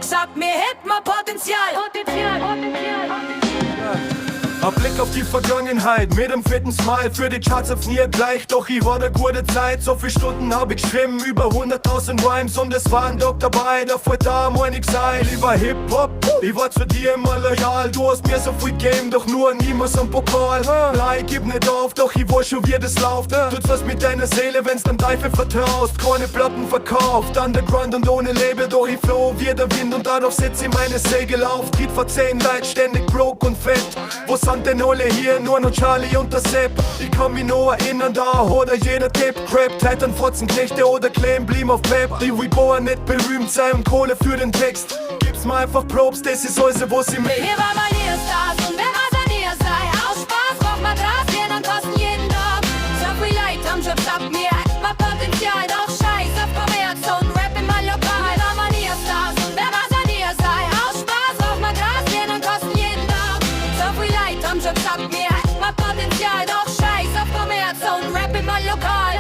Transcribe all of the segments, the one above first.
doch sag mir, hätt mal Potenzial. Ein Blick auf die Vergangenheit mit einem fetten Smile. Für die Charts auf nie gleich, doch ich war eine gute Zeit. So viele Stunden hab ich geschrieben, über 100.000 Rhymes. Und es war ein Doc dabei, der voll da, mein ich sei. Ich war Hip-Hop, ich war zu dir immer loyal. Du hast mir so viel gegeben, doch nur niemals am Pokal. Nein, gib nicht auf, doch ich weiß schon, wie das läuft. Tut's was mit deiner Seele, wenn's dem Teufel vertraust. Keine Platten verkauft, Underground und ohne Label. Doch ich floh wie der Wind und dadurch setz ich meine Segel auf. Tritt vor 10 Leuten, ständig broke und fett. Wo sind denn alle hier? Nur noch Charlie und der Sepp. Ich kann mich noch erinnern, da oder jeder Tipp. Crap, Titan, Fotzenknechte oder Claim, blieb auf Pep. Die Reborn nicht berühmt sein und Kohle für den Text. Gib's mir einfach Props, das ist alles, was ich mit. Hier war mein Stars und wer was an ihr sei. Aus Spaß braucht man Gras, wir dann kosten jeden Tag. So viel Leid am Job, sag mir, mal Potenzial, doch scheiß auf Kommerz und Rap in mein Lokal. Hier war mein Stars und wer was an ihr sei. Aus Spaß braucht man Gras, wir dann kosten jeden Tag. So viel Leid am Job, sag mir, mal Potenzial, doch scheiß auf Kommerz und Rap in mein Lokal.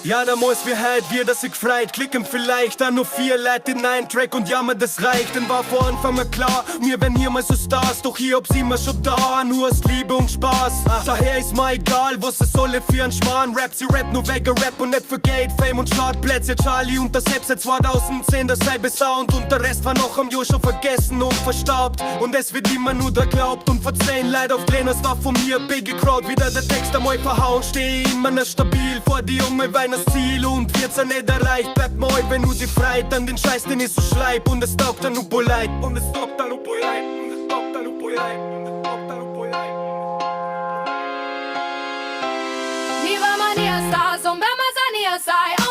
Ja, da muss wir halt wir, dass ich freit klicken vielleicht an nur 4 Leute in einen Track und jammer, das reicht. Denn war vor Anfang mal klar, mir wenn hier mal so Stars, doch hier ob's immer schon da, nur aus Liebe und Spaß. Daher ist mir egal, was es solle für ein Schmarrn. Rap, sie rap nur wegen Rap und nicht für Geld, Fame und Startplätze. Charlie und der Sepp seit 2010 derselbe Sound und der Rest war noch am Jahr schon vergessen und verstaubt. Und es wird immer nur da glaubt und vor 10 Leute auf Trainers war von mir Biggie Crowd. Wieder der Text einmal verhauen, steh immer noch stabil vor die Junge, weil das Ziel und wird's ja nicht erreicht. Bleibt mal, wenn du die Freit an den Scheiß, den ich so schleib. Und es taugt dann nur polite. Und es taugt dann nur polite. Und es taugt dann nur polite. Und es taugt dann nur polite. Hier war mein Stars und wer was an ihr sei.